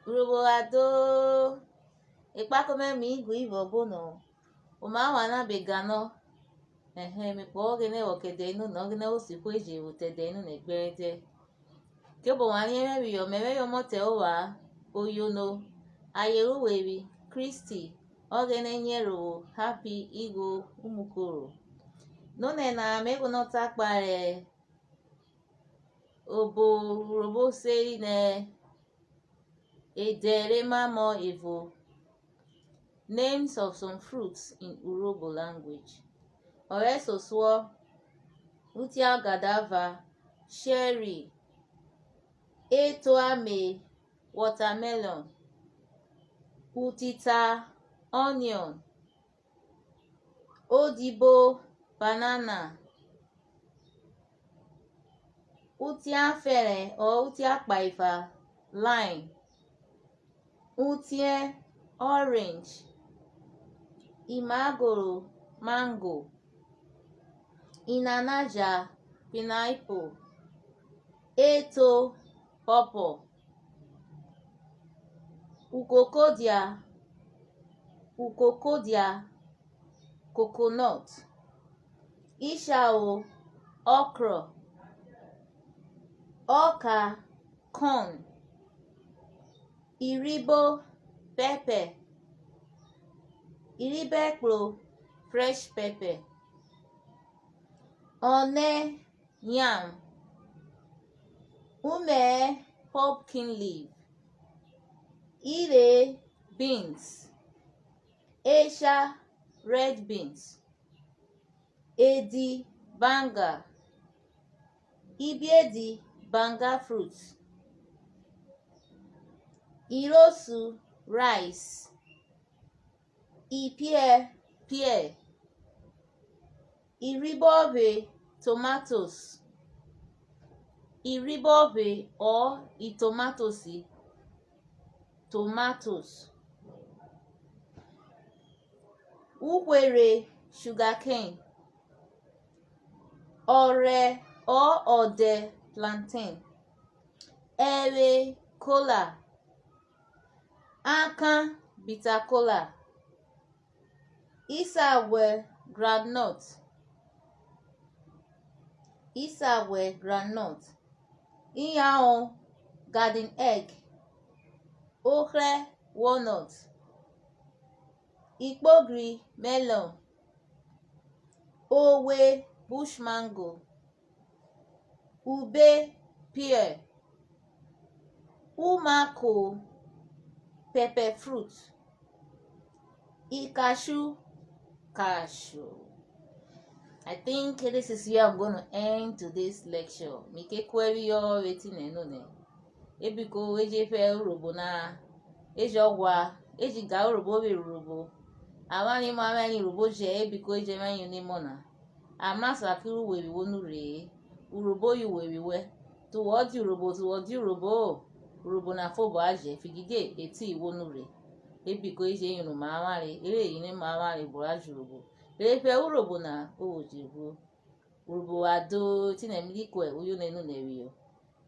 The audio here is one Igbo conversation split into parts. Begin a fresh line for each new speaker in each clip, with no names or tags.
Uroboado ikpakome mi igwe ivo bono umawana begano mi po ogene okedenu no ogene osikwe je utedenu na ekperede kyobo wanye mebe yo mote owa oyono ayeruwebi Kristi ogene nyero happy igo umukoro none na mego nota kpare obo robo sei ne edere mamo evo names of some fruits in Urobo language. Oresoswo, utia gadava, cherry, etoame, watermelon, utita, onion, odibo, banana, utia fere or utia paifa, lime, utie, orange, imagoro, mango, inanaja, pineapple, eto, pawpaw, ukokodia, coconut, ishao, okra, oka, corn, iribo, pepper, iribeklo, fresh pepper, one, yam, ume, pumpkin leaf, ire, beans, esha, red beans, edi, banga, ibiedi, banga fruit, irosu, rice, pear, iribobe, tomatoes, iribobe or itomatosi, tomatoes, ukwere, sugarcane, ore or ode, plantain, ere, cola, aka, bitter cola, isawe, groundnut, iyao, garden egg, okre, walnut, ikpogri, melon, owe, bush mango, ube, pear, umako, pepper fruit, cashew. I think this is where I'm going to end today's lecture. Mike kweri yo wetin enone. Ebiko eji fe urobo na eji ogwa eji ga urobo be urobo. Awani mama ni urobo je ebiko eji manyu ni mona. Amasa kiru webi wonu re. Urobo yu webi we. Towards urobo. Urobo na fobo aje figide eti wonu re. Ebiko eji yunu mama re. Ere yine mama re boraju urobo. Efe urobo na ojibu urobo ado tinemlikwe uyo nenu newiyo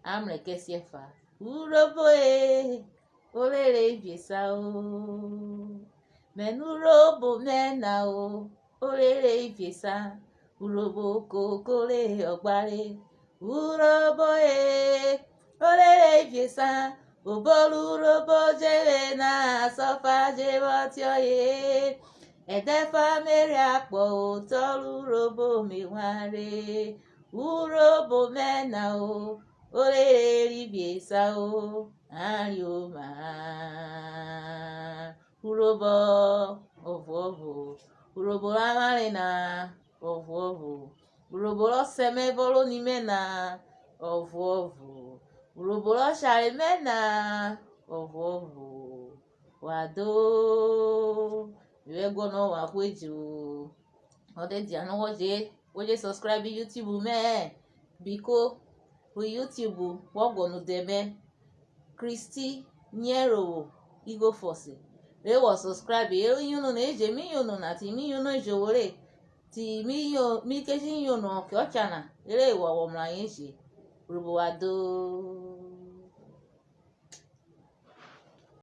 amre kesiefa urobo orere ifiesa o menurobo mena o orere ifiesa urobo kokore ogbare urobo orere ifiesa obolu urobo jere na sofa jebotioye edefa mere akpo tolu robo miware urobo mena o orere ribiesa o arioma urobo ovu urobo amare na ovu urobo seme bolo nime na ovu urobo share mena ovu wado iwe gono wa kweju ode di anu woje subscribe YouTube me biko bu YouTube wogonu deme Kristi nyero igo force re wo subscribe yunu na eje mi yunu na ti mi yunu jowore ti mi keji yunu ke ochana ere wo wo mra yin se urobo wado